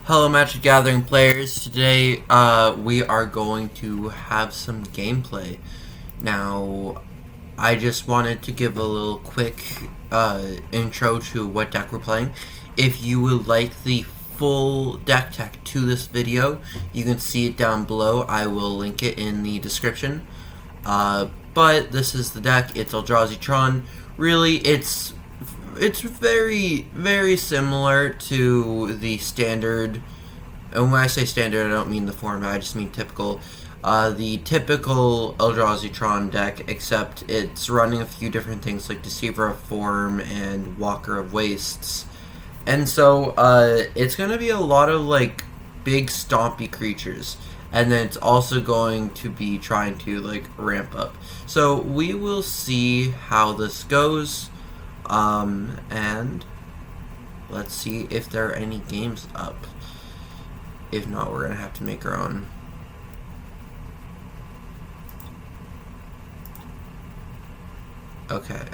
Hello Magic Gathering players, today we are going to have some gameplay. Now, I just wanted to give a little quick intro to what deck we're playing. If you would like the full deck tech to this video, you can see it down below. I will link it in the description. But this is the deck. It's E-tron. Really, it's very similar to the standard, and when I say standard I don't mean the format, I just mean typical. The typical E-tron deck, except it's running a few different things like Deceiver of Form and Walker of Wastes. And so it's going to be a lot of like big stompy creatures, and then it's also going to be trying to like ramp up. So we will see how this goes. And let's see if there are any games up. If not, we're gonna have to make our own. Okay,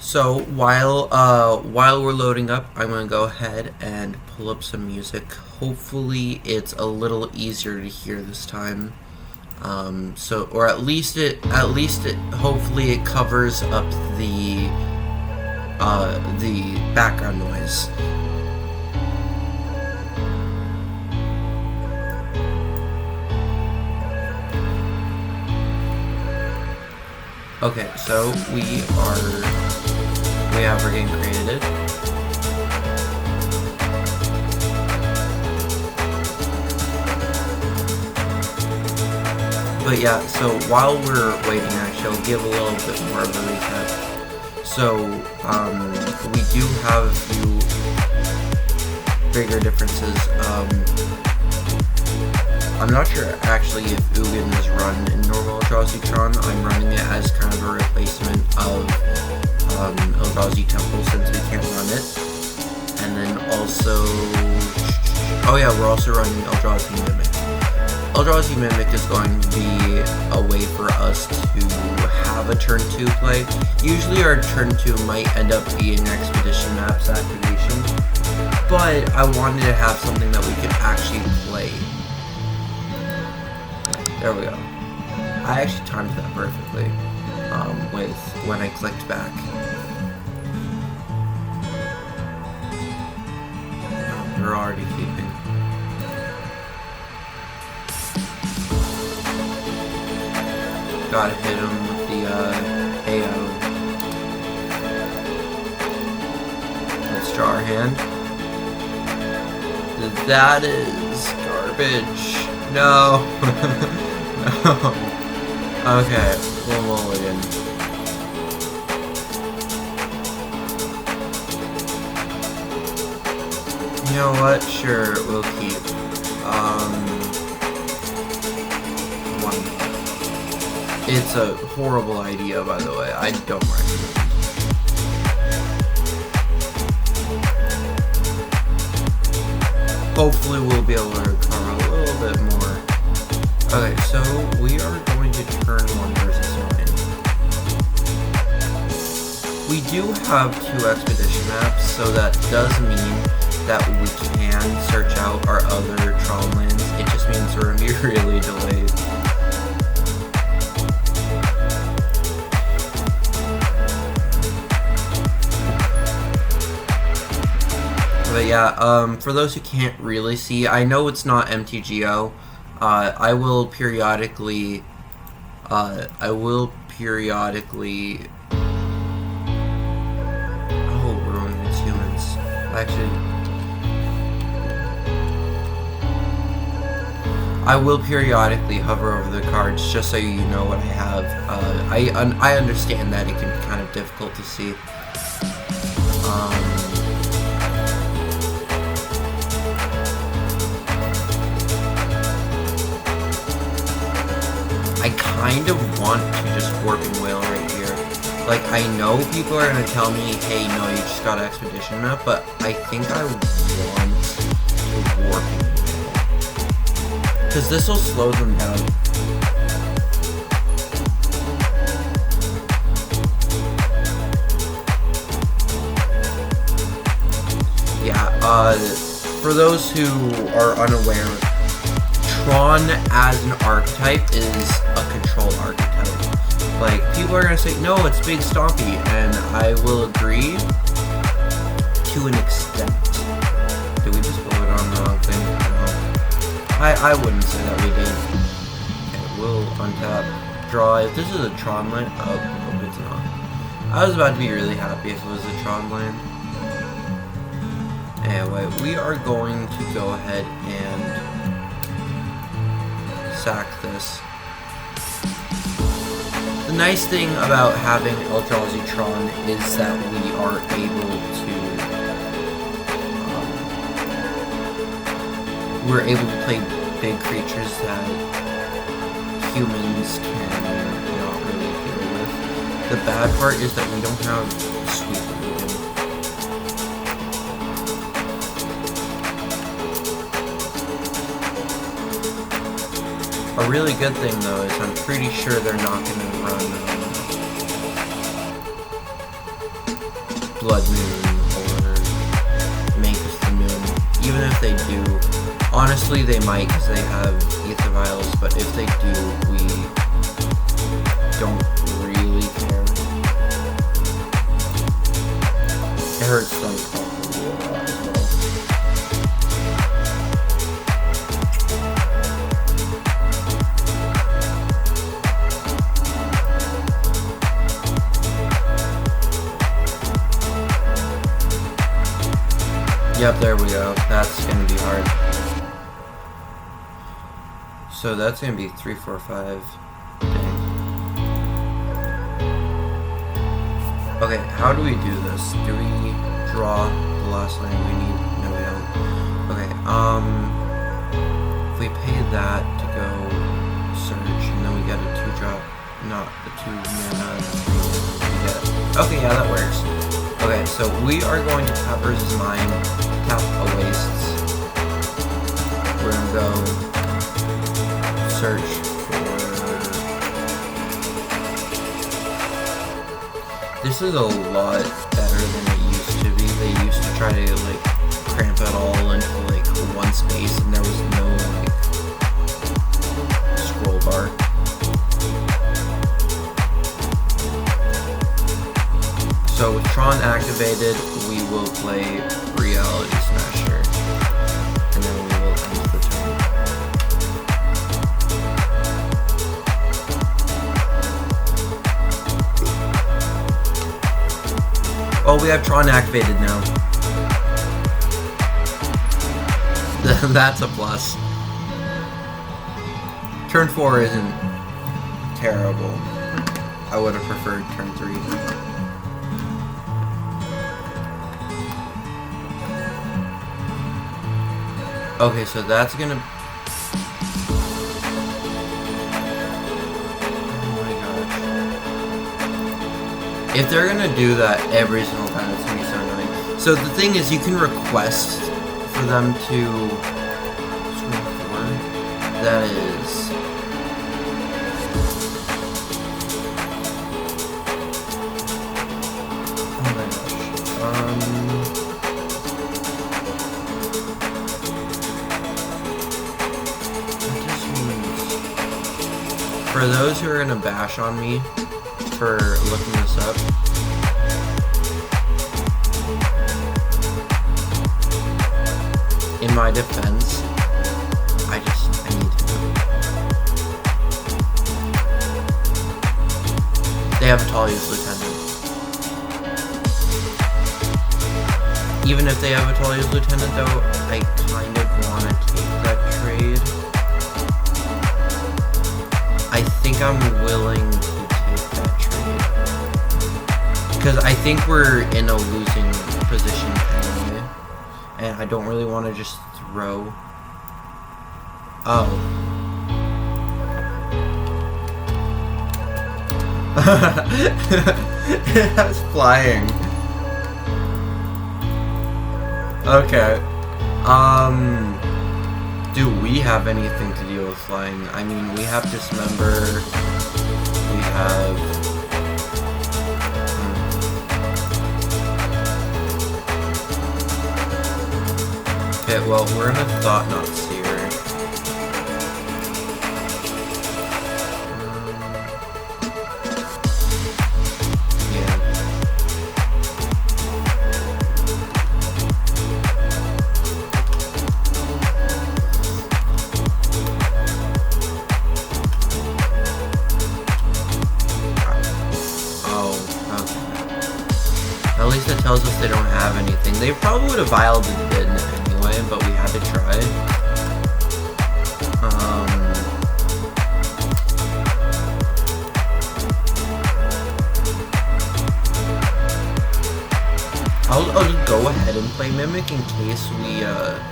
so while we're loading up, I'm gonna go ahead and pull up some music. Hopefully it's a little easier to hear this time. Or at least it hopefully it covers up the background noise. Okay, so we have our game created. But yeah, so while we're waiting, actually, I'll give a little bit more of a recap. So, we do have a few bigger differences. I'm not sure actually if Ugin is run in normal E-tron. I'm running it as kind of a replacement of Eldrazi Temple since we can't run it. And then also, oh yeah, we're also running Eldrazi Mimic. Eldrazi Mimic is going to be a way for us to have a turn 2 play. Usually our turn 2 might end up being Expedition Maps activation, but I wanted to have something that we could actually play. There we go. I actually timed that perfectly with when I clicked back. We're already keeping. Gotta hit him with the AO. Let's draw our hand. That is garbage. No. No. Okay, we'll mulligan. You know what? Sure, we'll keep. It's a horrible idea, by the way. I don't recommend it. Hopefully we'll be able to recover a little bit more. Okay, so we are going to turn 1 versus 9. We do have 2 expedition maps, so that does mean that we can search out our other Tron lands. It just means we're going to be really delayed. But yeah, for those who can't really see, I know it's not MTGO. I will periodically. Oh, we're going against humans. Actually, I will periodically hover over the cards just so you know what I have. I understand that it can be kind of difficult to see. I kind of want to just Warping Whale right here. Like, I know people are going to tell me, hey, no, you just got an Expedition Map, but I think I want to Warping Whale. Because this will slow them down. For those who are unaware, Tron as an archetype is a control archetype. Like, people are gonna say, no, it's big stompy, and I will agree to an extent. Did we just vote on the wrong thing? No. I wouldn't say that we did. Okay, we'll untap. Draw. If this is a Tron land, oh, nope, it's not. I was about to be really happy if it was a Tron land. Anyway, we are going to go ahead and sack this. The nice thing about having Eldrazi Tron is that we are able to we're able to play big creatures that humans can not really deal with. The bad part is that we don't have sweep ability. A really good thing though is I'm pretty sure they're not going to run Blood Moon or Make Us the Moon. Even if they do, honestly they might because they have Ether Vials, but if they do, we don't really care. It hurts them probably a lot as well. Yep, there we go. That's gonna be hard. So that's gonna be 3, 4, 5. Dang. Okay, how do we do this? Do we draw the last land we need? No, we don't. Okay, if we pay that to go search, and then we get a 2-drop, not the 2 mana, we get. Okay, yeah, that works. Okay, so we are going to tap Urza's Mind, tap a Wastes. We're gonna go search for. This is a lot better than it used to be. They used to try to like cramp it all into like one space, and there was no like scroll bar. So with Tron activated, we will play Reality Smasher, and then we will end the turn. Oh, we have Tron activated now. That's a plus. Turn 4 isn't terrible. I would have preferred turn 3. Okay, so that's gonna. Oh my gosh. If they're gonna do that every single time, it's gonna be so annoying. So the thing is, you can request for them to. Swing forward. That is. Oh my gosh. For those who are gonna bash on me for looking this up, in my defense, I need to know. They have a Talia's Lieutenant. Even if they have a Talia's Lieutenant though, I kind of want to take that trade. I think I'm willing to take that trade. Because I think we're in a losing position anyway. And I don't really want to just throw. Oh. That's flying. Okay. Do we have anything to deal with flying? I mean, we have Dismember. We have. Okay, well, we're gonna thought not see her. At least it tells us they don't have anything. They probably would have vialed the bin anyway, but we had to try. I'll just go ahead and play Mimic in case we, need it.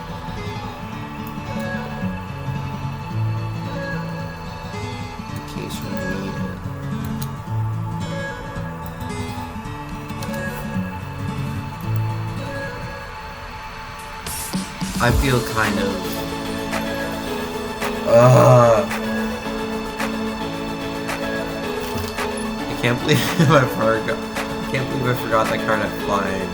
I feel kind of... I can't believe I forgot that card had flying.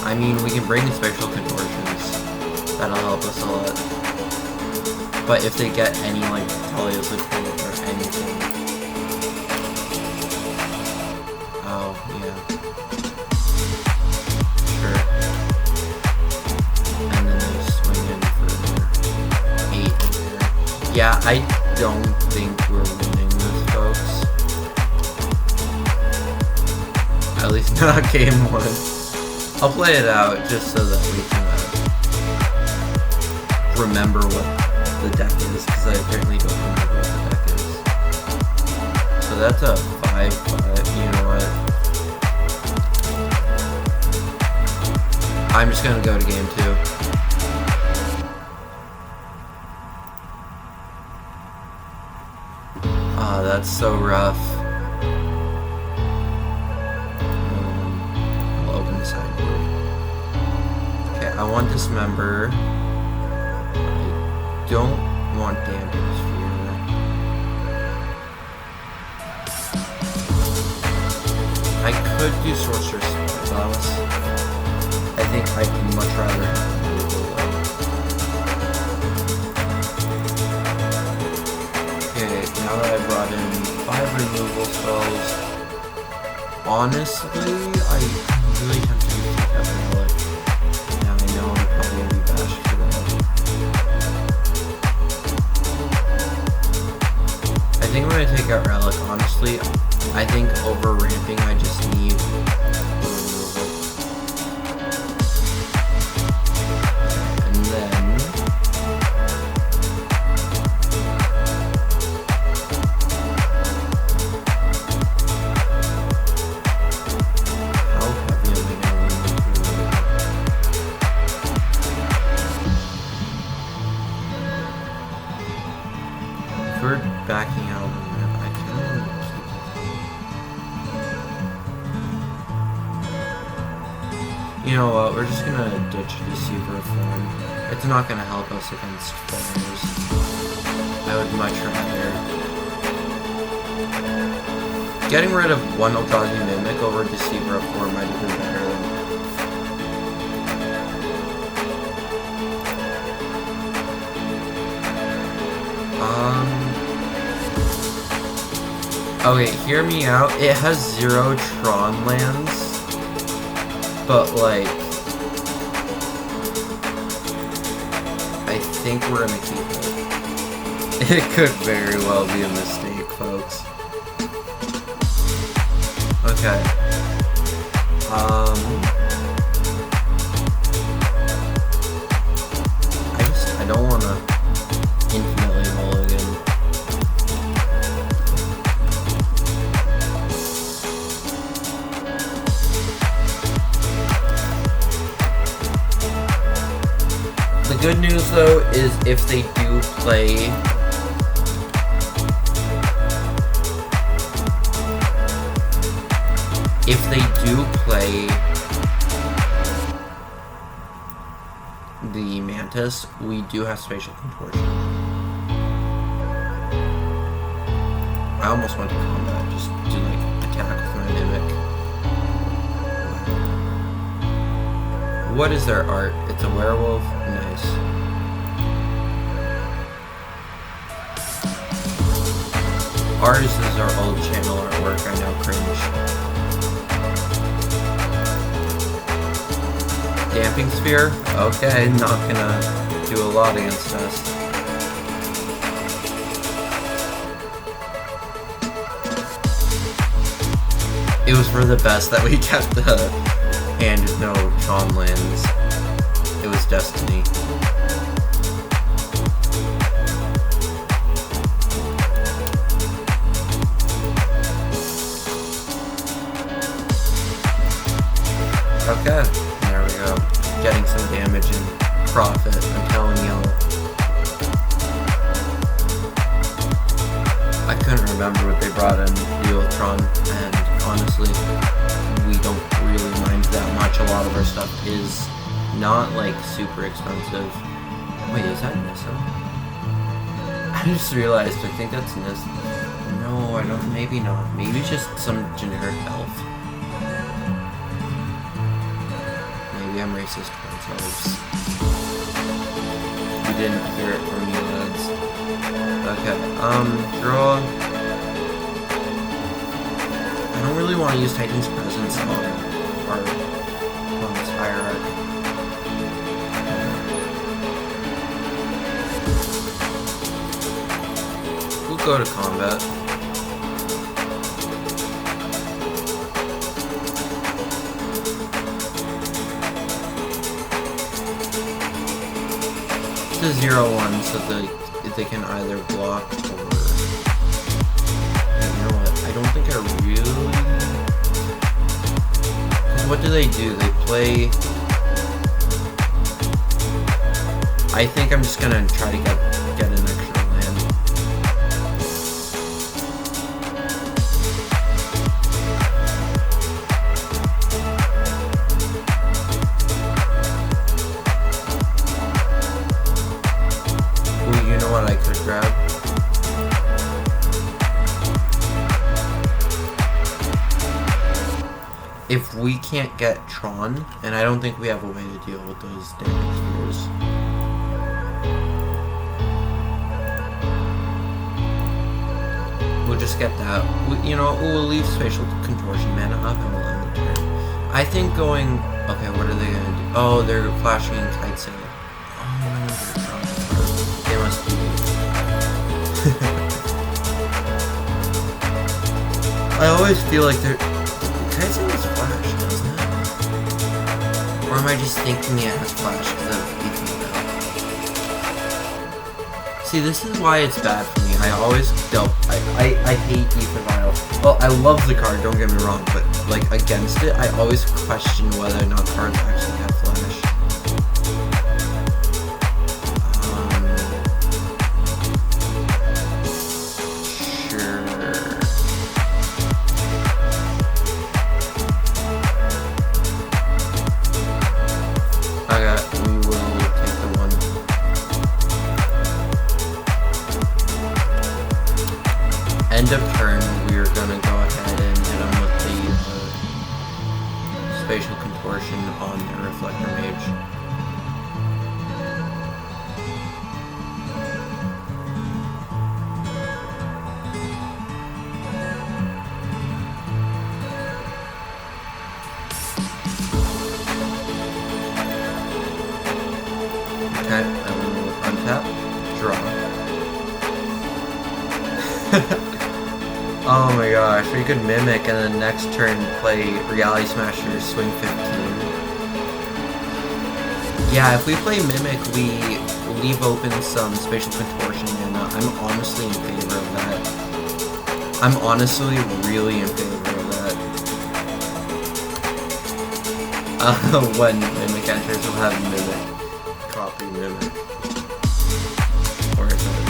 I mean, we can bring spatial contortions. That'll help us a lot. But if they get any, like, Talios or anything... Oh, yeah. Sure. And then they swing in for 8 in there. Yeah, I don't think we're winning this, folks. At least not game 1. I'll play it out just so that we can remember what the deck is, because I apparently don't remember what the deck is. So that's a 5/5, you know what? I'm just gonna go to game 2. Ah, that's so rough. I'll open the sideboard. Okay, I want Dismember. Don't want Damage Sphere. I could do Sorcerer's Spells. I think I'd much rather have removal though. Okay, now that I brought in 5 removal spells, honestly, I'm really tempted to take out Relic. Now I know I'm probably gonna be bashed for that. I think I'm gonna take out Relic, honestly. I think over ramping I just need removal. And then how heavy am I gonna lean into? If we're backing out of the map, I kind of want to keep it. You know what, we're just gonna ditch Deceiver form. It's not gonna help us against fires. I would much rather. Getting rid of one Eldrazi Mimic over Deceiver form might have been better than okay, hear me out. It has 0 Tron lands, but like, I think we're gonna keep it. It could very well be a mistake, folks. Okay. I don't wanna infinitely mulligan. The good news though is if they do play the Mantis, we do have Spatial Contortion. almost went to combat just to like attack with my mimic. What is their art? It's a werewolf? Nice. Ours is our old channel artwork, I know, cringe. Damping sphere? Okay, not gonna do a lot against us. It was for the best that we kept the hand with no Tron lands. It was destiny. Okay, there we go. Getting some damage and profit, I'm telling y'all. I couldn't remember what they brought in the E-tron, and honestly, we don't really mind that much. A lot of our stuff is not like super expensive. Wait, is that Nissa? I just realized, I think that's Nissa. No, I don't, maybe not. Maybe just some generic elf. Maybe I'm racist towards elves. You didn't hear it from me, lads. Okay, draw. I don't really want to use Titan's Presence on our opponent's hierarchy. We'll go to combat. It's a 0-1, so they can either block or... You know what? I don't think I really... What do? They play... I think I'm just gonna try to get an extra land. Ooh, you know what I could grab? If we can't get Tron, and I don't think we have a way to deal with those damage spheres. We'll just get that. You know, we'll leave Spatial Contortion mana up and we'll end the turn. I think going... Okay, what are they gonna do? Oh, they're flashing in Kite Sail. Oh, they're Tron. They must be... I always feel like they're... Kite Sail has flash, doesn't it? Or am I just thinking it has flash because of Ethan? See, this is why it's bad for me. I always don't. I hate Ethan Vital. Well, I love the card, don't get me wrong, but like against it, I always question whether or not cards actually have flash. End of turn, we are gonna go ahead and hit them with the Spatial Contortion on their Reflector Mage. Okay, I will untap, draw. Oh my gosh, we could Mimic and then next turn play Reality Smasher, swing 15. Yeah, if we play Mimic, we leave open some Spatial Contortion, and I'm honestly in favor of that. I'm honestly really in favor of that. When Mimic enters, we'll have Mimic. Copy Mimic. Or is it?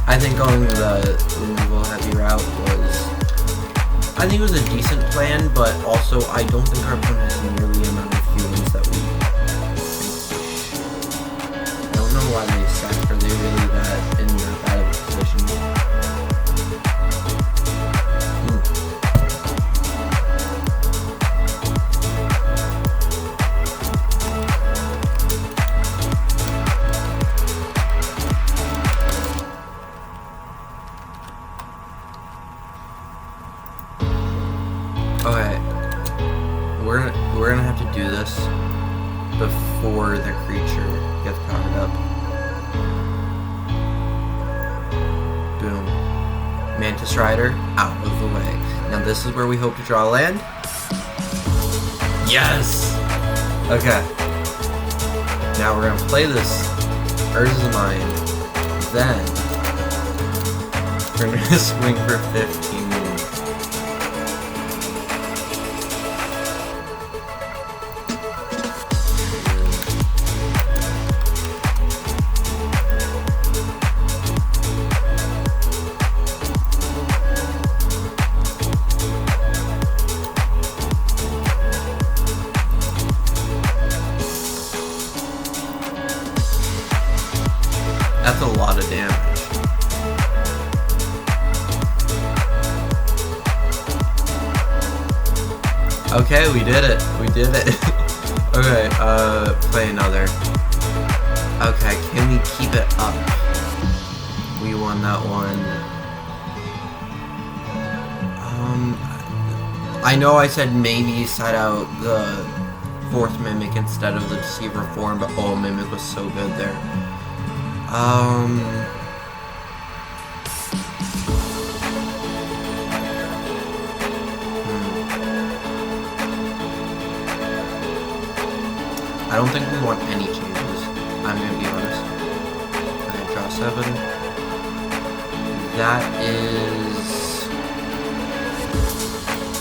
I think going the removal heavy route was... I think it was a decent plan, but also I don't think our opponent has nearly the amount of humans that we think we should. I don't know why they sacked. Are they really that in the before the creature gets powered up. Boom. Mantis Rider out of the way. Now this is where we hope to draw land. Yes! Okay. Now we're gonna play this Urza's Mine. Then we're gonna swing for 15. That's a lot of damage. Okay, we did it. We did it. Okay, play another. Okay, can we keep it up? We won that one. I know I said maybe side out the 4th Mimic instead of the Deceiver form, but oh, Mimic was so good there. I don't think we want any changes. I'm gonna be honest. Okay, draw 7. That is...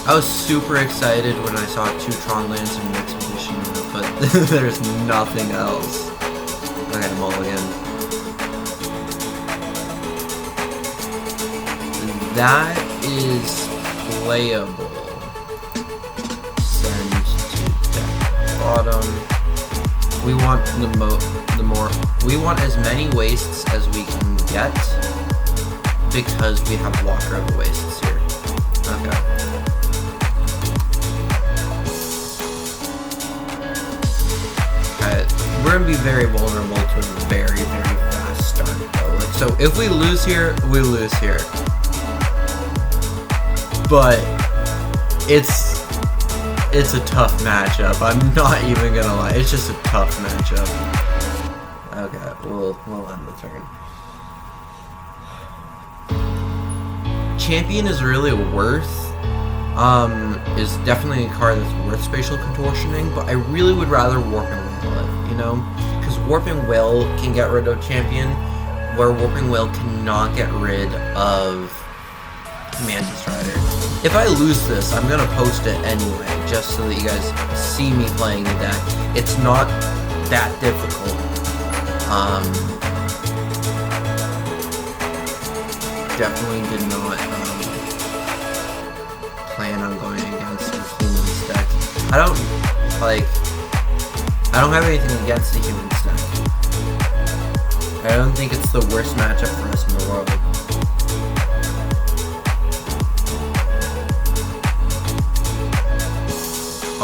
I was super excited when I saw 2 Tron lands in the expedition, but there's nothing else. Okay, mulligan. That is playable. Send to deck bottom. We want we want as many wastes as we can get because we have Walker of the Wastes here. Okay. We're gonna be very vulnerable to a very, very fast start though. Like, so if we lose here, we lose here. But it's a tough matchup. I'm not even gonna lie. It's just a tough matchup. Okay, we'll end the turn. Champion is really worth. Is definitely a card that's worth spatial contortioning, but I really would rather Warping Will it, you know? Because Warping Will can get rid of Champion, where Warping Will cannot get rid of Mantis Rider. If I lose this, I'm gonna post it anyway, just so that you guys see me playing the deck. It's not that difficult. Definitely did not plan on going against the Humans deck. I don't have anything against the Humans deck. I don't think it's the worst matchup for us in the world.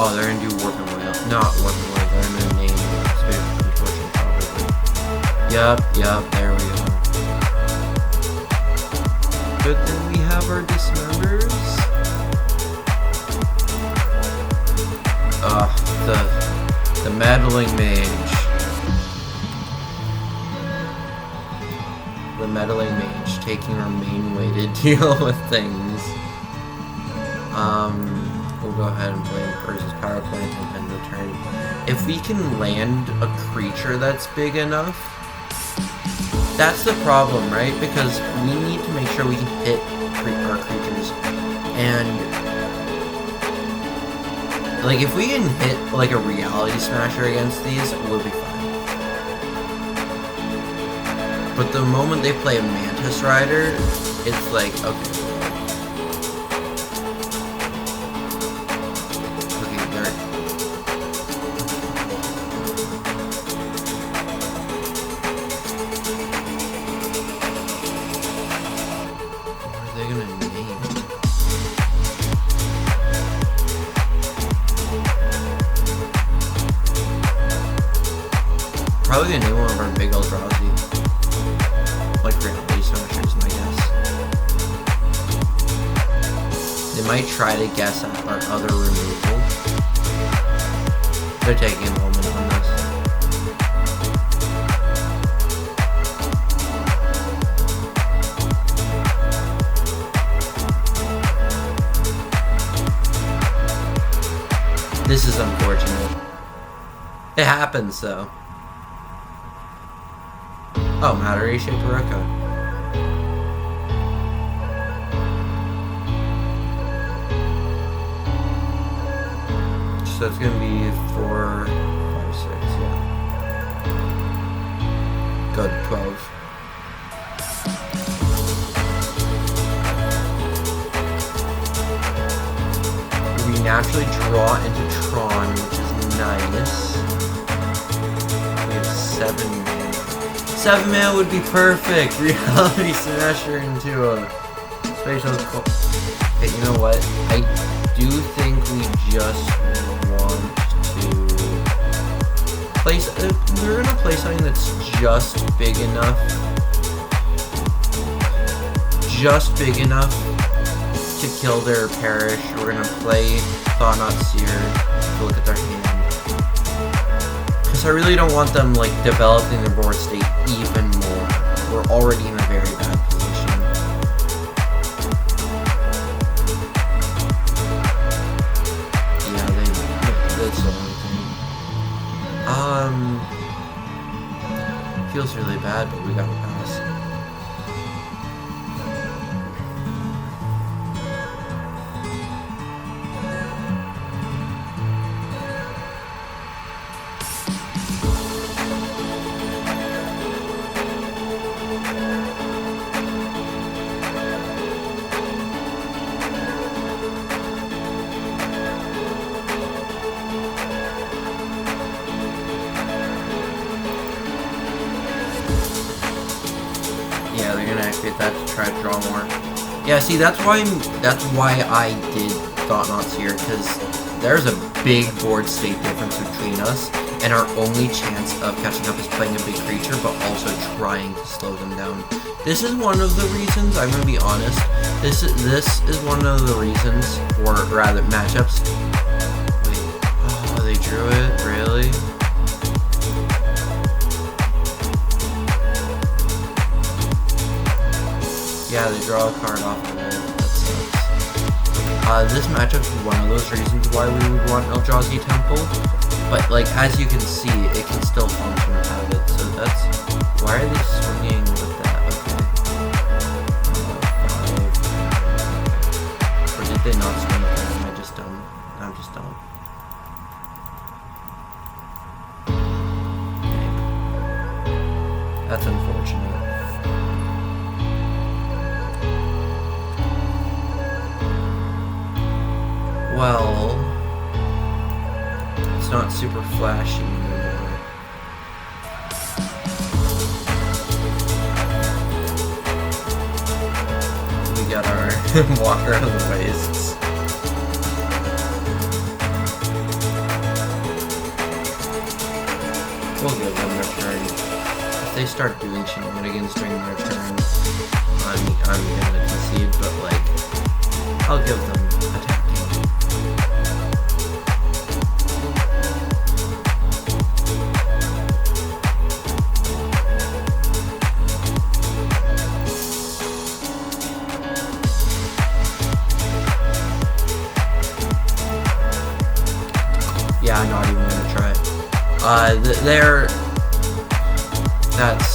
Oh, they're gonna do Warping Whale. Not Warping Whale, they're gonna name Spatial Contortion probably. Yup, there we go. Good thing we have our Dismembers. The Meddling Mage. The Meddling Mage taking our main way to deal with things. We'll go ahead and play versus Power Plant and end the turn. If we can land a creature that's big enough, that's the problem, right? Because we need to make sure we can hit our creatures. And like, if we can hit like a Reality Smasher against these, we'll be fine. But the moment they play a Mantis Rider, it's like, okay. Probably gonna name one of our big Eldrazi. Like Reality Smashers, my guess. They might try to guess at our other removal. They're taking a moment on this. It happens, though. Oh, Matter Shape Barocco. So it's gonna be 4, 5, 6, yeah. Go to 12. We naturally draw into Tron, which is nice. We have 7 mana. 7 mana would be perfect! Reality Smasher into a spatial. Okay, you know what? I do think we just want to place. We're gonna play something that's just big enough. Just big enough to kill their Perish. We're gonna play Thought-Knot Seer to look at their hand. Because I really don't want them like developing their board state even more. We're already in a very bad position. Yeah, that's the only thing. Feels really bad, but we gotta pass. Yeah, they're gonna activate that to try to draw more. Yeah, see, that's why I did Thought-Knot Seer, because there's a big board state difference between us, and our only chance of catching up is playing a big creature, but also trying to slow them down. This is one of the reasons, I'm gonna be honest, this is one of the reasons, or rather, matchups. Wait, oh, they drew it? Really? Yeah, they draw a card off of it. That sucks. This matchup is one of those reasons why we would want Eldrazi Temple. But, like, as you can see, it can still function without it. So that's... Why are they swinging with that? Okay. 5. Or did they not swing with that? Am I just dumb? I'm just dumb. Okay. That's unfortunate. Well, it's not super flashy anymore. We got our Walker of the Wastes. We'll give them their turn. If they start doing shenanigans during their turn, I'm gonna concede, but like, I'll give them attacking. Yeah, I'm not even gonna try. That's...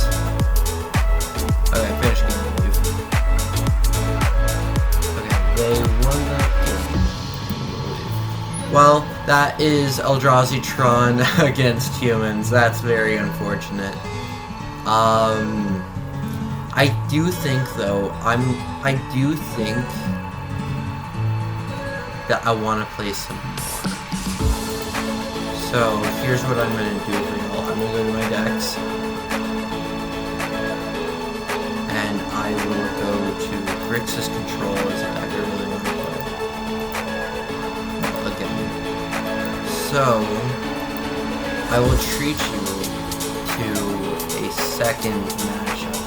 Okay, finish game, I believe. Okay, they won that game. Well, that is Eldrazi Tron against humans. That's very unfortunate. I do think, though, I do think that I want to play some more. So, here's what I'm going to do for y'all. I'm going to go to my decks. And I will go to Grixis Control as a deck I really want to play. Again. So, I will treat you to a second matchup.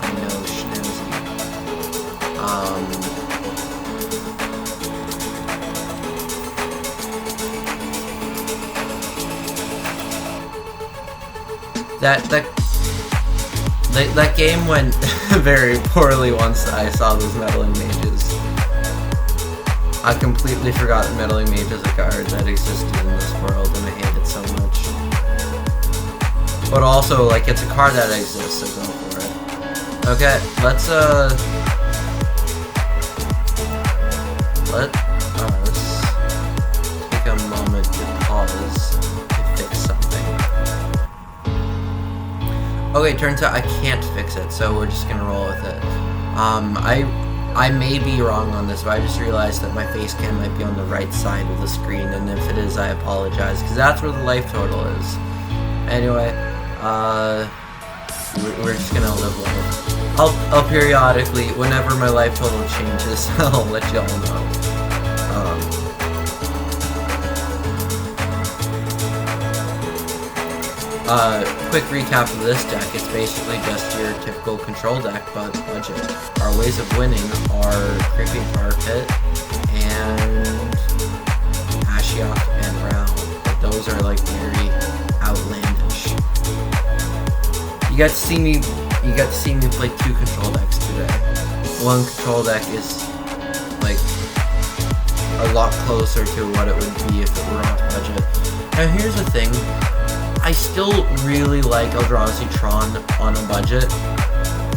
I know, Schnazzy. That game went very poorly once I saw those Meddling Mages. I completely forgot that Meddling Mage is a card that existed in this world, and I hate it so much. But also, like, it's a car that exists, so go for it. Okay, let's take a moment to pause to fix something. Okay, turns out I can't fix it, so we're just gonna roll with it. I may be wrong on this, but I just realized that my face cam might be on the right side of the screen, and if it is, I apologize, because that's where the life total is. Anyway, we're just gonna live with it. I'll periodically, whenever my life total changes, I'll let y'all know. Quick recap of this deck, it's basically just your typical control deck, but budget. Our ways of winning are Creeping Tar Pit, and Ashiok and Ral, but those are like very outlandish. You got to see me play 2 control decks today. One control deck is like a lot closer to what it would be if it were off budget. Now here's the thing, I still really like Eldrazi Tron on a budget.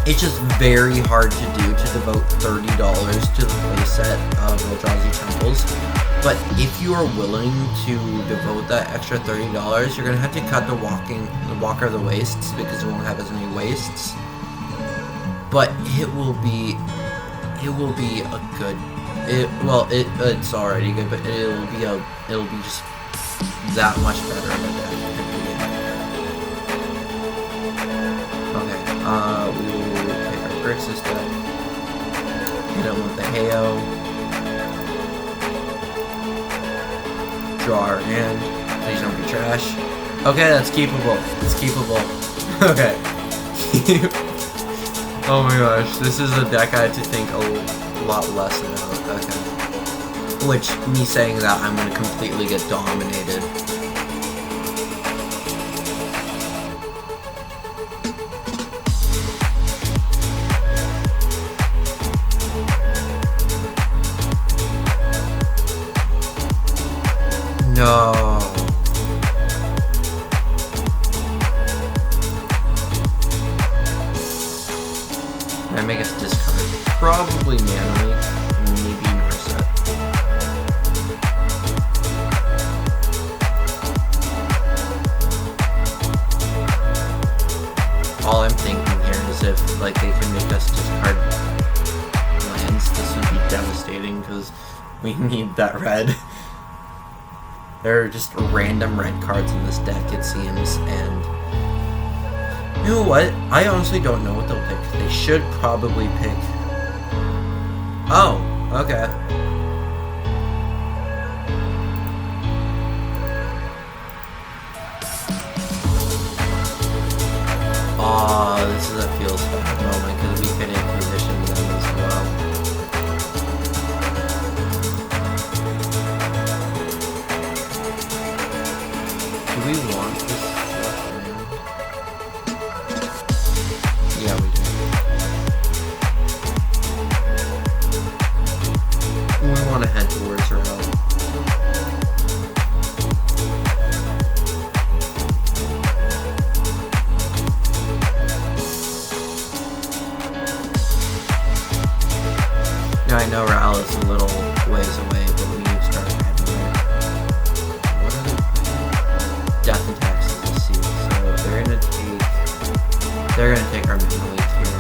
It's just very hard to do to devote $30 to the playset of Eldrazi Temples. But if you are willing to devote that extra $30, you're gonna have to cut the Walker of the Wastes because you won't have as many wastes. But it will be a good. It's already good, but it'll be just that much better of a deck. Okay, we will pick our Grixis deck. Hit him with the Heyo. Draw our hand. Please don't be trash. Okay, that's keepable. It's keepable. Okay. Oh my gosh, this is a deck I had to think a lot less about. Okay. Which, me saying that, I'm gonna completely get dominated. No. Can I make us discard? Probably manually. Maybe Narset. All I'm thinking here is if like they can make us discard lands, this would be devastating because we need that red. There are just random red cards in this deck, it seems, and you know what? I honestly don't know what they'll pick. They should probably pick... Oh, okay. Aw, this is a feels bad moment because we could Inquisition them as well. Do we want this left land? Yeah, we do. We want to head towards her help. Now I know Ral is a little ways away, but we need to start heading there. What are they playing? Death and Taxes to see. So they're gonna take our middle league here.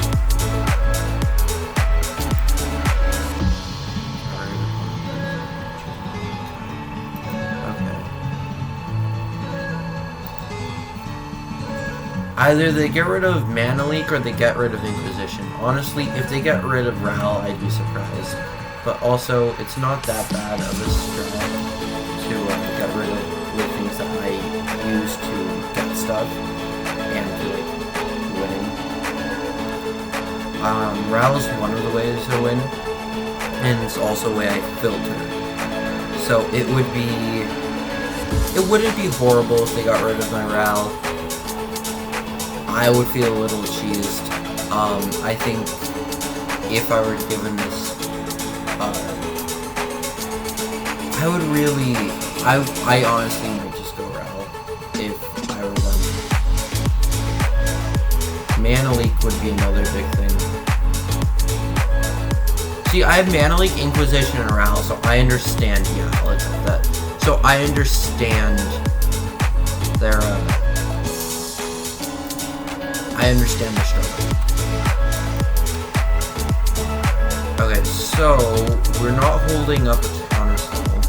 Okay. Either they get rid of Mana Leak or they get rid of Inquisition. Honestly, if they get rid of Ral, I'd be surprised. But also, it's not that bad of a strat to get rid of the things that I use to get stuff and to like winning. Ral is one of the ways to win, and it's also a way I filter. So it wouldn't be horrible if they got rid of my Ral. I would feel a little cheesed. I think if I were given this, I would really, I honestly might just go Ral if I were them. Mana leak would be another big thing. See, I have Mana leak, Inquisition, and Ral, so I understand. Yeah, let's do that. So I understand their. I understand their struggle. Okay, so we're not holding up a counterspell,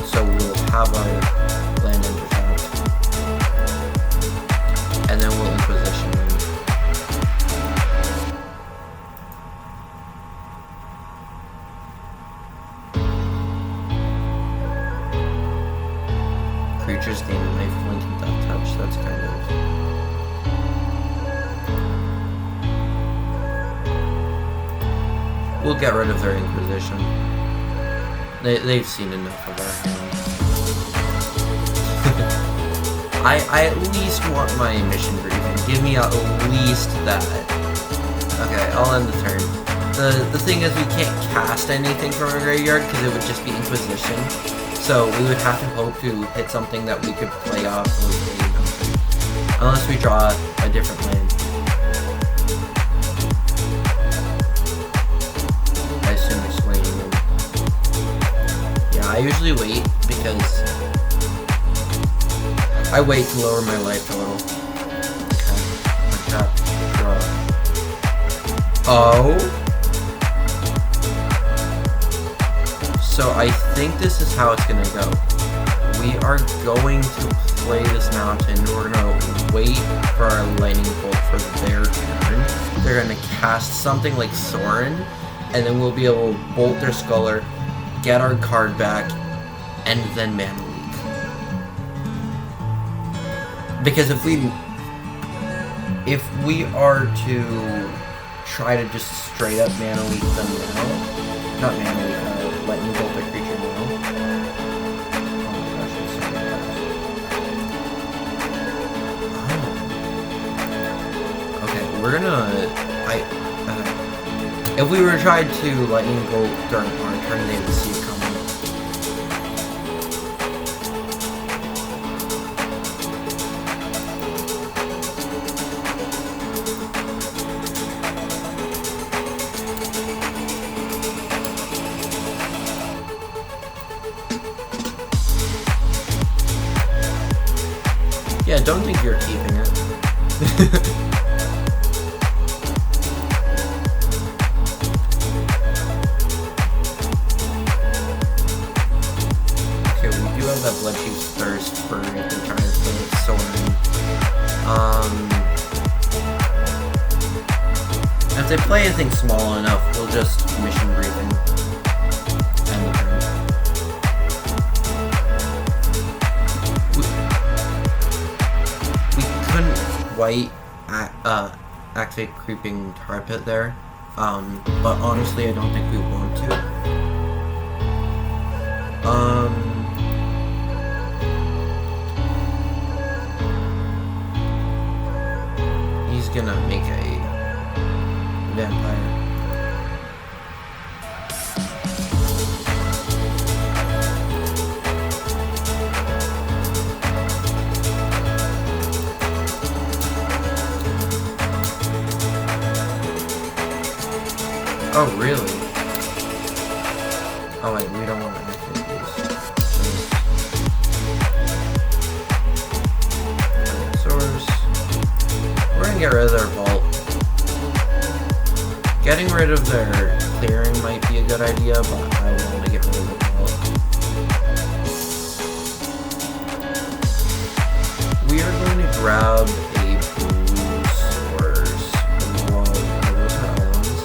so we'll have our land intercept, and then we'll Inquisition them. Creatures gain life link and death touch. That's kind of. We'll get rid of their Inquisition. They've seen enough of our hand. I at least want my mission briefing. Give me at least that. Okay, I'll end the turn. The thing is, we can't cast anything from our graveyard because it would just be Inquisition. So we would have to hope to hit something that we could play off of unless we draw a different land. I assume we're swinging them. Yeah, I usually wait because I wait to lower my life a little. Okay, tap, draw. Oh. So I think this is how it's gonna go. We are going to play this mountain. We're gonna wait for our lightning bolt for their turn. They're gonna cast something like Sorin, and then we'll be able to bolt their Sculler, get our card back, and then Mana leak. Because if we are to try to just straight up Mana leak them now, not Mana leak, lightning bolt their creature now. Oh my gosh, it's so bad. Okay, we're gonna. If we were to try to lightning bolt during our turn, they would see it coming. Yeah, don't think you're keeping it. Okay, we do have that Bloodchief's Thirst for if they try to play Sorin. If they play anything small enough, we'll just mission briefing. End the turn. White activate Creeping Tar Pit there, but honestly I don't think we want to. He's gonna make a vampire. Oh, really? Oh, wait, we don't want to activate these. Source. We're gonna get rid of their vault. Getting rid of their clearing might be a good idea, but I want to get rid of the vault. We are going to grab a blue source. Whoa, those are islands.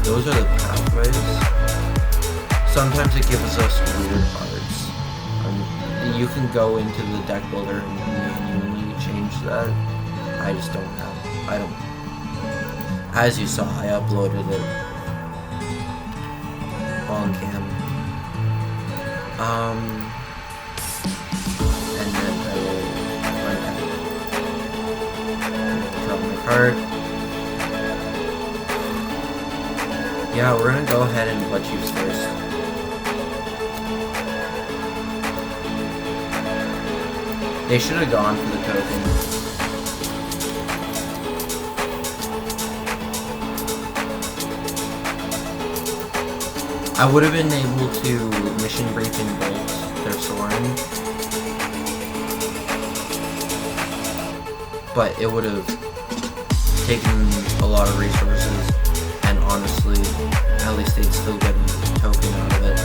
Those are the pathways. Sometimes it gives us weird cards. You can go into the deck builder and manually change that. I just don't have. I don't. As you saw, I uploaded it on cam. And then I will run back. Drop my card. Yeah, we're gonna go ahead and Bloodchief's Thirst. They should have gone for the token. I would have been able to mission brief and bolt their Soren, but it would have taken a lot of resources, and honestly, at least they'd still get a token out of it.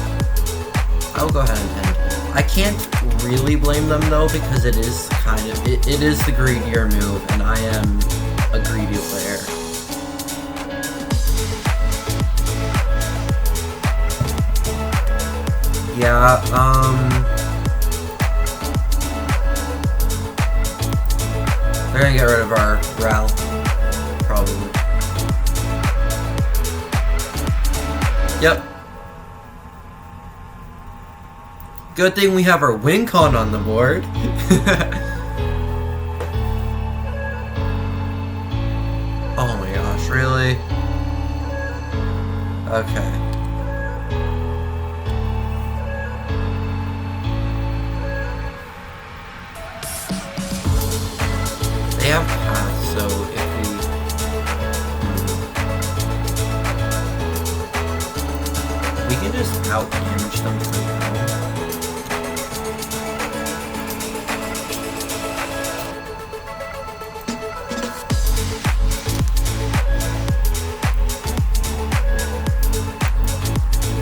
I'll go ahead and end. I can't really blame them though, because it is kind of, it is the greedier move, and I am a greedy player. Yeah, they're gonna get rid of our Ral, probably. Yep. Good thing we have our win con on the board. Oh my gosh, really? Okay. They have paths, so if we can just out damage them for now.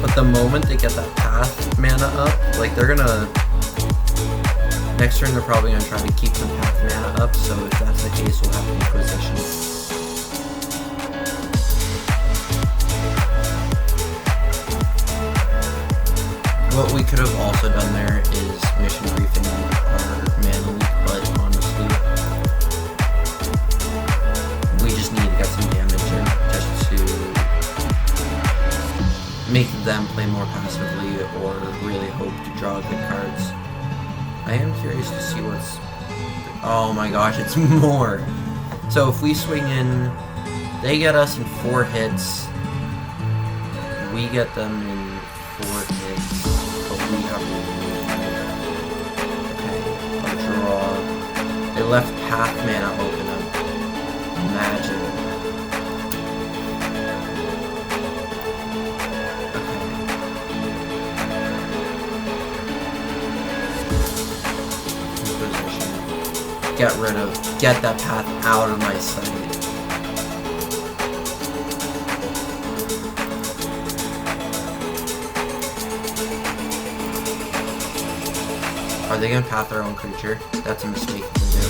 But the moment they get that path mana up, like they're gonna. Next turn, they're probably going to try to keep some path mana up, so if that's the case, we'll have Inquisition. What we could have also done there is mission briefing our mana leak, but honestly, we just need to get some damage in just to make them play more passively or really hope to draw good cards. I am curious to see what's... Oh my gosh, it's more! So if we swing in, they get us in 4 hits, we get them in 4 hits, but we have to okay, a draw. They left path mana open up. Imagine. Get that path out of my sight. Are they gonna path their own creature? That's a mistake you can do.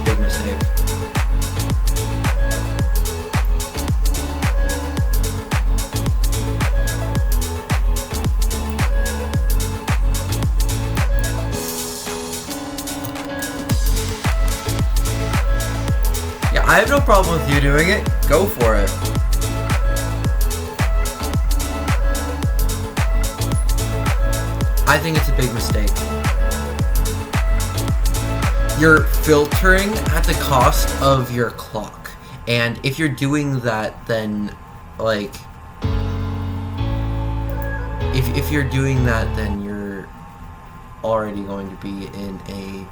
Big mistake. I have no problem with you doing it. Go for it. I think it's a big mistake. You're filtering at the cost of your clock. And if you're doing that, then, like... If you're doing that, then you're already going to be in a...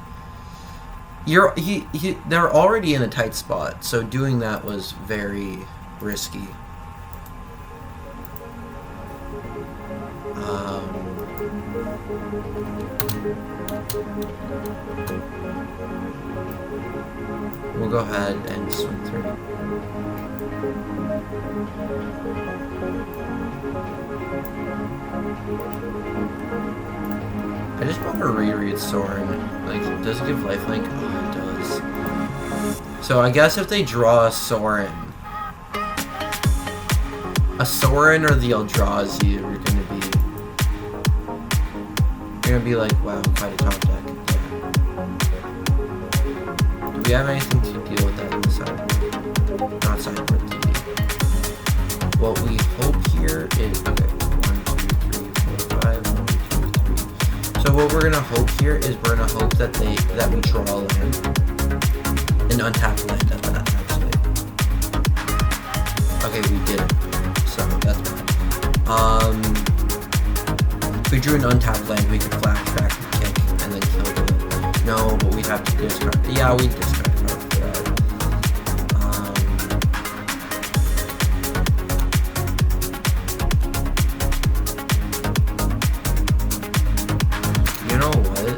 They're already in a tight spot, so doing that was very risky. We'll go ahead and swing through. I just want to reread Soren. Like, does it give lifelink? Oh, it does. So I guess if they draw a Soren or the Eldrazi are gonna be like, wow, quite a top deck. Yeah. Do we have anything to deal with that in the side? Not sideboard TV. What we hope here is okay. 1, 2, 3, 4, 5. 1, 2, 3. So what we're gonna hope here is we're gonna hope that we draw a land, an untapped land at that actually. Okay, we did it. So that's fine. we drew an untapped land, we could flashback and kick and then kill them. No, but we'd have to discard. Yeah, we'd discard a card for that. You know what?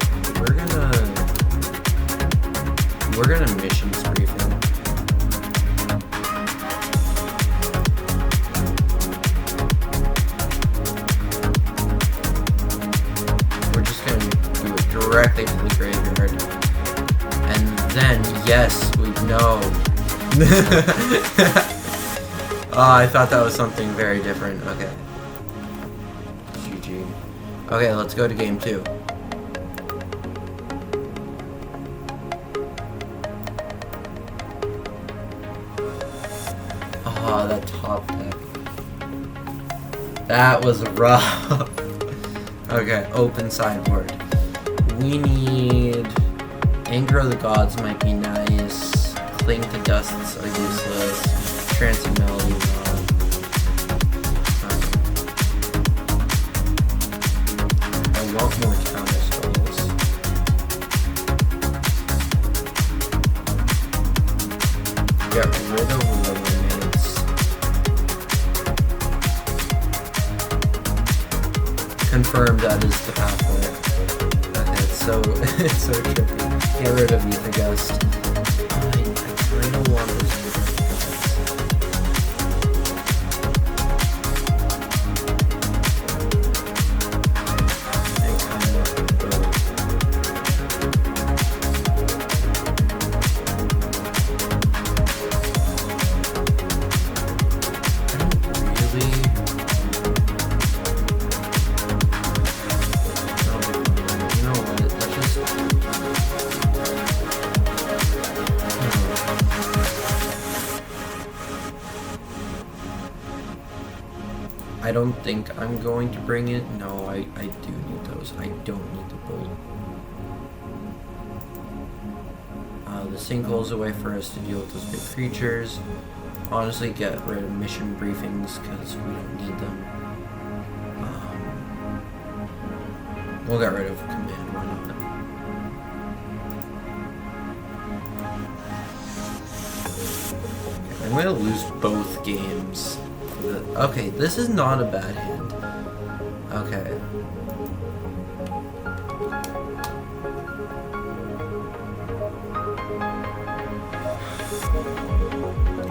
We're gonna missions briefing. Directly to the graveyard. And then, yes, we know. Oh, I thought that was something very different. Okay. GG. Okay, let's go to game 2. Oh, that top deck. That was rough. Okay, open sideboard. We need Anger of the Gods might be nice. Cling to Dusts are useless. Trancing Melody, I want more counter spells. Get rid of Eliminates. Confirm that is the pathway. So it's so trippy. Get rid of Ether Gust. I kinda want this Ether I don't think I'm going to bring it. No, I do need those. I don't need the bolt. The sinkhole's a way for us to deal with those big creatures. Honestly, get rid of mission briefings because we don't need them. We'll get rid of command, why not? I'm gonna lose both games. Okay, this is not a bad hand. Okay.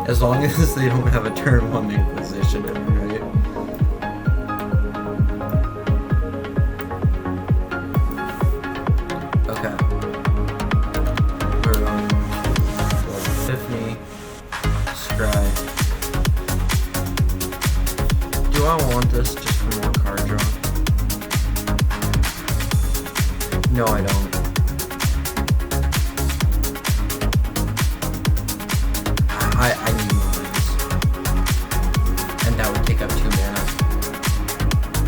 As long as they don't have a turn 1 Inquisition, am I right? Okay. We're on Epiphany. Scry. Do I want this just for more card draw? No, I don't. I need mines. And that would take up 2 mana.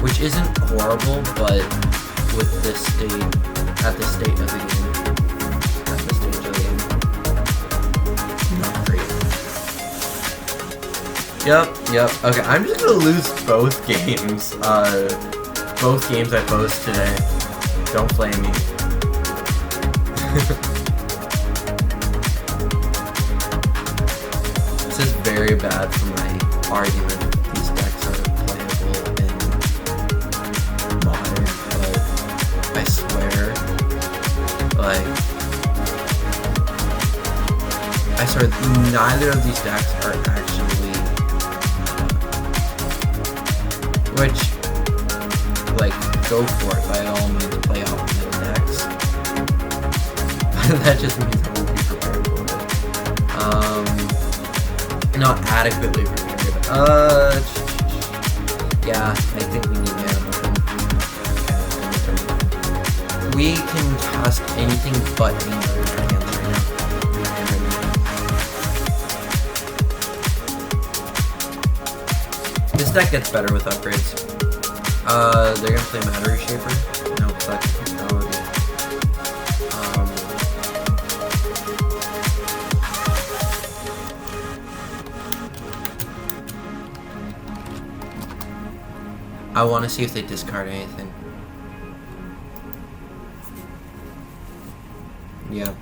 Which isn't horrible, but with this state, at this state of the game, at this stage of the game, not great. Yep. Okay, I'm just gonna lose both games. Both games I post today. Don't flame me. This is very bad for my argument that these decks are playable in Modern, but I swear, neither of these decks are actually, which, go for it, by all means, play off of the decks. That just means I won't be prepared for it. Not adequately prepared. Yeah, I think we need mana weapon. We can cast anything but Anger in our hands right now. This deck gets better with upgrades. They're gonna play Matter Reshaper. No, that's technology. I want to see if they discard anything. Yeah.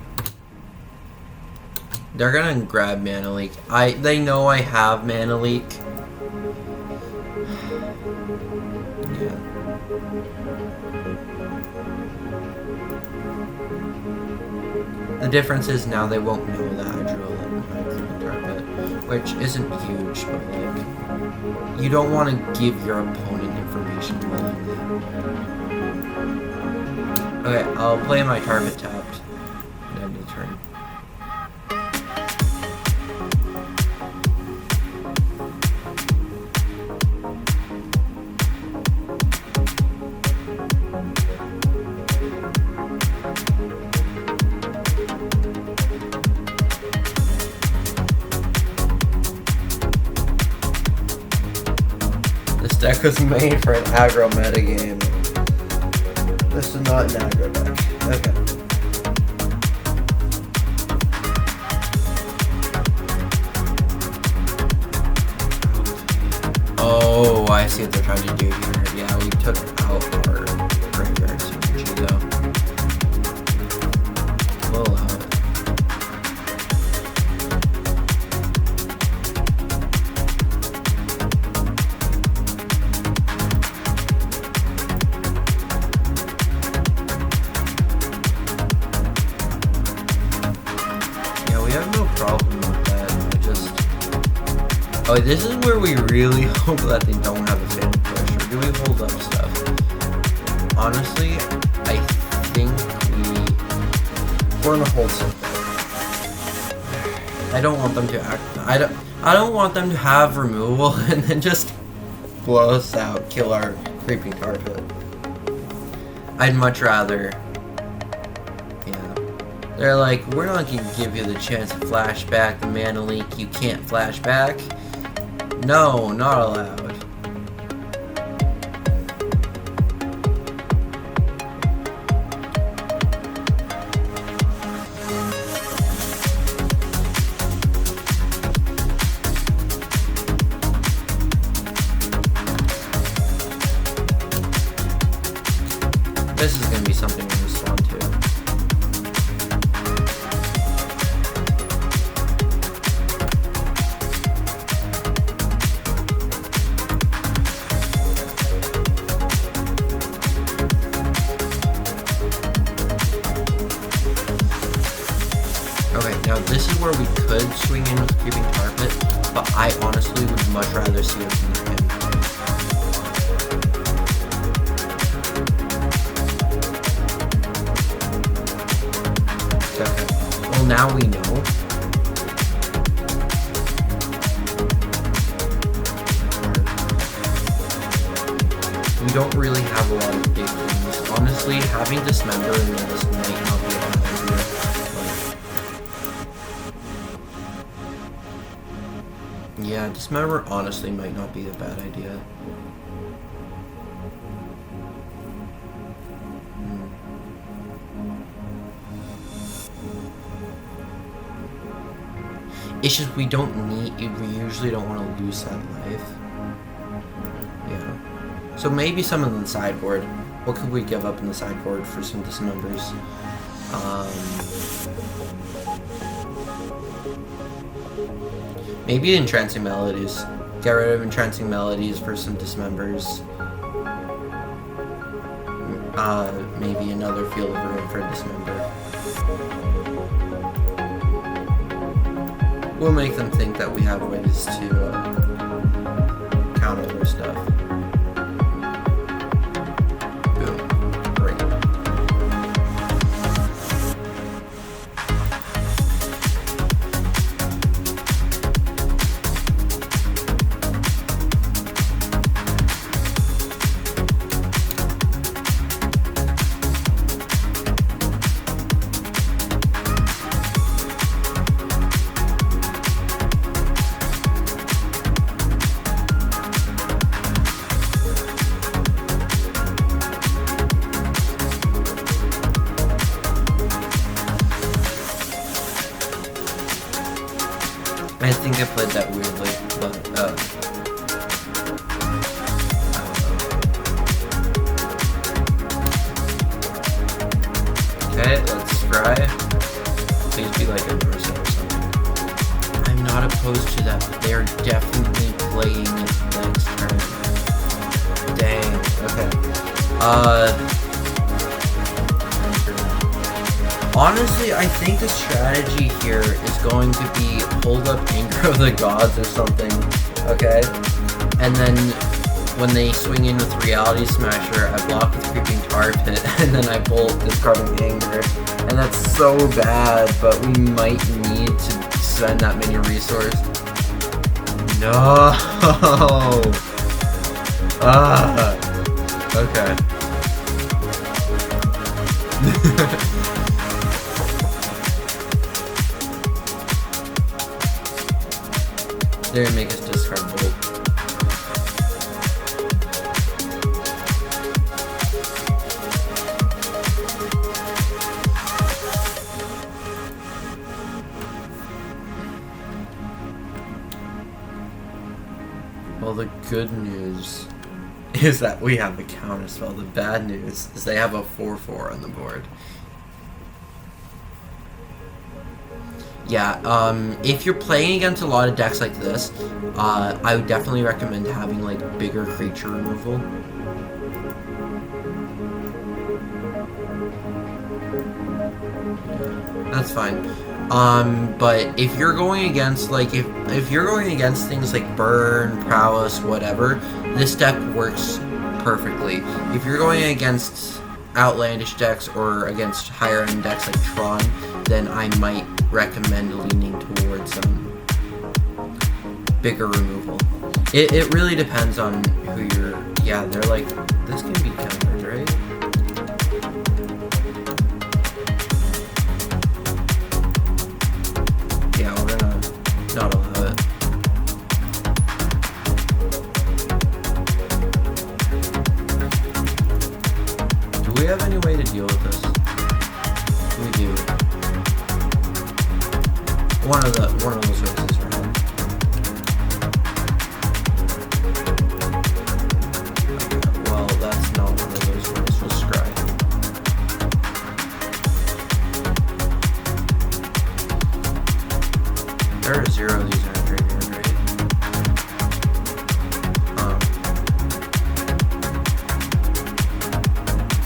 They're gonna grab Mana Leak. They know I have Mana Leak. Yeah. The difference is now they won't know that I drew a Creeping Carpet, which isn't huge, but like, you don't want to give your opponent information willingly. Okay, I'll play my Carpet tapped. End of turn. This deck was made for an aggro metagame. This is not an aggro deck. Okay. Oh, I see what they're trying to do here. Yeah, we took out our graveyard synergy though. We'll allow it. Oh, this is where we really hope that they don't have a fan push, or do we hold up stuff? Honestly, I think we're gonna hold something. I don't want them to act. I don't want them to have removal and then just blow us out, kill our Creeping Carpet. I'd much rather. Yeah. They're like, we're not gonna give you the chance to flash back the Mana Leak. You can't flash back. No, not allowed. This is going to be something we respond to. Okay, now this is where we could swing in with Creeping Carpet, but I honestly would much rather see it from the hand. Okay, well now we know. We don't really have a lot of big things. Honestly, having Dismember in this might not be a bad idea. Yeah, Dismember honestly might not be a bad idea. It's just we usually don't want to lose that life. Yeah. So maybe some in the sideboard. What could we give up in the sideboard for some Dismembers? Maybe Entrancing Melodies. Get rid of Entrancing Melodies for some Dismembers. Maybe another Field of Ruin for a Dismember. We'll make them think that we have ways to counter their stuff. Boom. Great. I think I played that weirdly, but okay, let's try. opposed to that, but they are definitely playing it next turn. Dang. Okay. Honestly, I think the strategy here is going to be hold up Anger of the Gods or something. Okay. And then when they swing in with Reality Smasher, I block with Creeping Tar Pit, and then I bolt discarding Anger. And that's so bad, but we might need to spend that many resource. No. Okay. They're gonna make us discard bolt. Well, the good news is that we have the counterspell. The bad news is they have a 4/4 on the board. Yeah, if you're playing against a lot of decks like this, I would definitely recommend having, like, bigger creature removal. That's fine. But if you're going against, like, if you're going against things like Burn, Prowess, whatever, this deck works perfectly. If you're going against outlandish decks or against higher end decks like Tron, then I might recommend leaning towards bigger removal. It really depends on who you're. Yeah, they're like, this can be countered, right? Yeah, we're gonna not allow it. Do we have any way to deal with this? We do. One of those ways is right. Well, that's not one of those ways. We'll scry. There are 0 of these in our graveyard, right?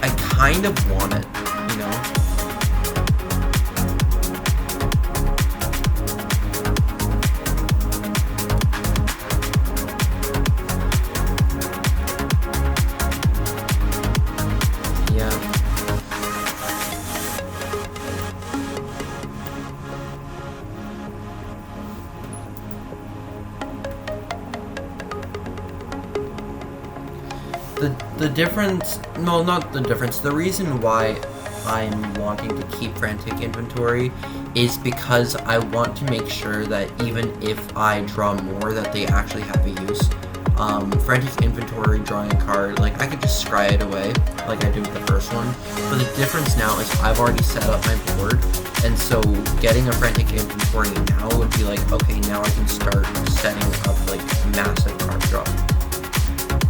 I kind of want it, you know? The difference, no, not the difference, the reason why I'm wanting to keep Frantic Inventory is because I want to make sure that even if I draw more, that they actually have a use. Frantic Inventory, drawing a card, like, I could just scry it away, like I did with the first one, but the difference now is I've already set up my board, and so getting a Frantic Inventory now would be like, okay, now I can start setting up, like, massive card draw.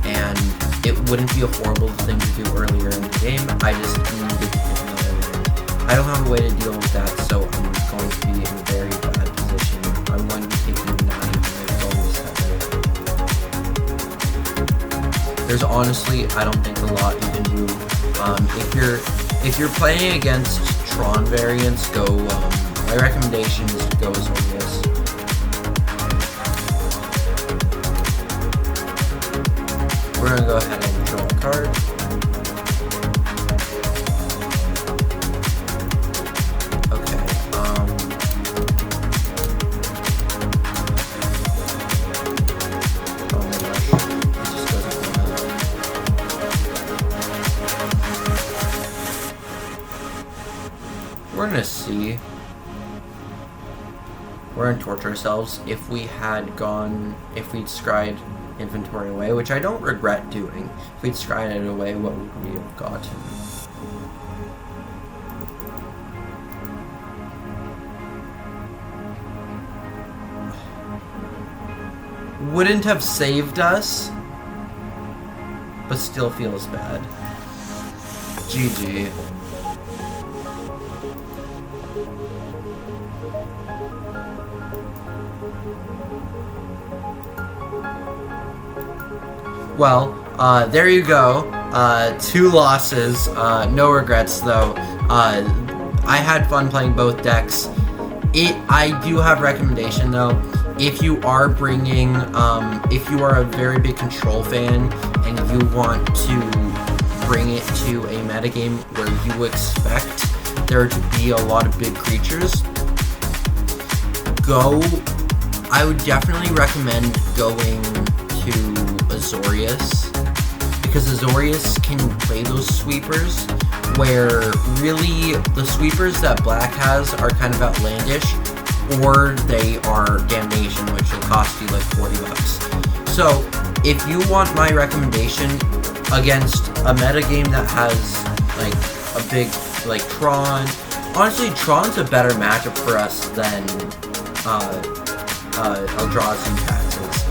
And it wouldn't be a horrible thing to do earlier in the game. I just needed to hit another way. I don't have a way to deal with that, so I'm going to be in a very bad position. I'm going to be taking 9 and going to 7. There's honestly, I don't think a lot you can do. If you're playing against Tron variants, go. My recommendation is to go as Orpheus. We're gonna go ahead and draw a card. Okay, oh my gosh, it just doesn't want to. We're gonna see. We're gonna torture ourselves. If we'd scryed Inventory away, which I don't regret doing. If we'd scryed it away, what would we have gotten? Wouldn't have saved us, but still feels bad. GG. Well, there you go. 2 losses. No regrets, though. I had fun playing both decks. I do have recommendation, though. If you are bringing, if you are a very big control fan and you want to bring it to a metagame where you expect there to be a lot of big creatures, I would definitely recommend going to Azorius, because Azorius can play those sweepers where really the sweepers that black has are kind of outlandish, or they are damnation, which will cost you like $40. So if you want my recommendation against a metagame that has like a big like Tron, honestly Tron's a better matchup for us than Eldrazi taxes.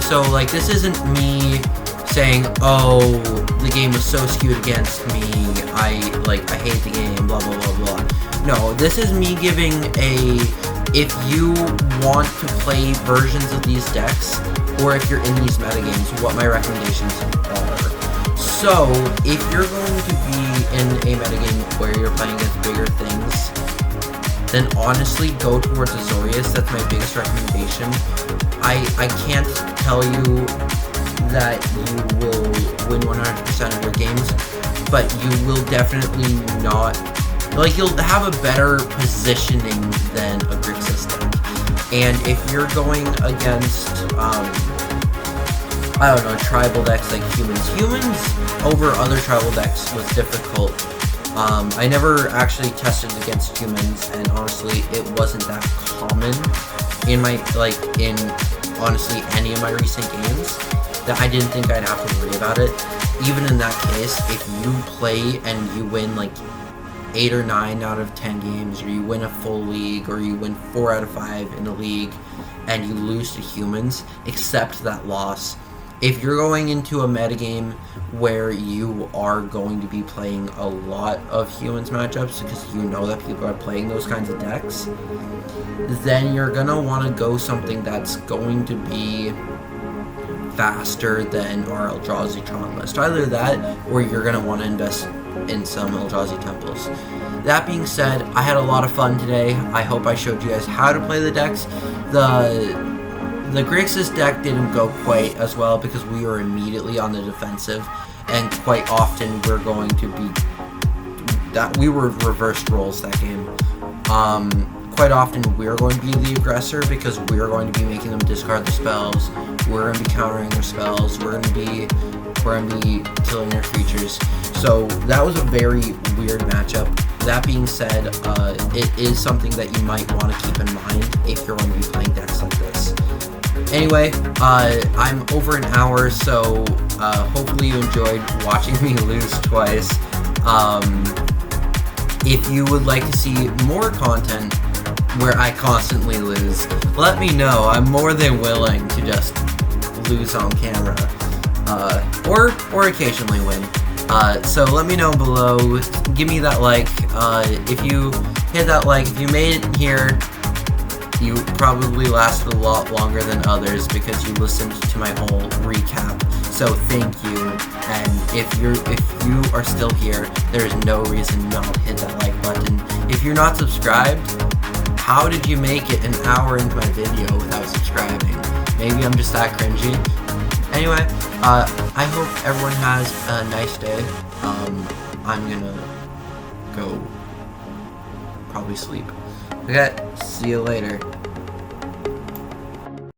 So like this isn't me saying, oh, the game was so skewed against me, I hate the game, blah blah blah blah. No, this is me giving if you want to play versions of these decks, or if you're in these metagames, what my recommendations are. So, if you're going to be in a metagame where you're playing against bigger things, then honestly go towards Azorius. That's my biggest recommendation. I can't tell you that you will win 100% of your games, but you will definitely not, like, you'll have a better positioning than a Grixis deck. And if you're going against, I don't know, tribal decks like humans over other tribal decks was difficult. I never actually tested against humans, and honestly, it wasn't that common in honestly any of my recent games, that I didn't think I'd have to worry about it. Even in that case, if you play and you win like 8 or 9 out of 10 games, or you win a full league, or you win 4 out of 5 in a league, and you lose to humans, accept that loss. If you're going into a metagame where you are going to be playing a lot of humans matchups, because you know that people are playing those kinds of decks, then you're going to want to go something that's going to be faster than our Eldrazi Tron list. Either that, or you're going to want to invest in some Eldrazi temples. That being said, I had a lot of fun today. I hope I showed you guys how to play the decks. The Grixis deck didn't go quite as well because we were immediately on the defensive, and quite often we're going to be we were reversed roles that game. Quite often we're going to be the aggressor because we're going to be making them discard the spells. We're going to be countering their spells. We're going to be killing their creatures. So that was a very weird matchup. That being said, it is something that you might want to keep in mind if you're going to be playing decks like this. Anyway, I'm over an hour, so hopefully you enjoyed watching me lose twice. If you would like to see more content where I constantly lose, let me know. I'm more than willing to just lose on camera, or occasionally win. So let me know below. Give me that like. If you hit that like, if you made it here, you probably lasted a lot longer than others because you listened to my whole recap. So thank you. And if you are still here, there is no reason not to hit that like button. If you're not subscribed, how did you make it an hour into my video without subscribing? Maybe I'm just that cringy. Anyway, I hope everyone has a nice day. I'm gonna go probably sleep. Okay, see you later.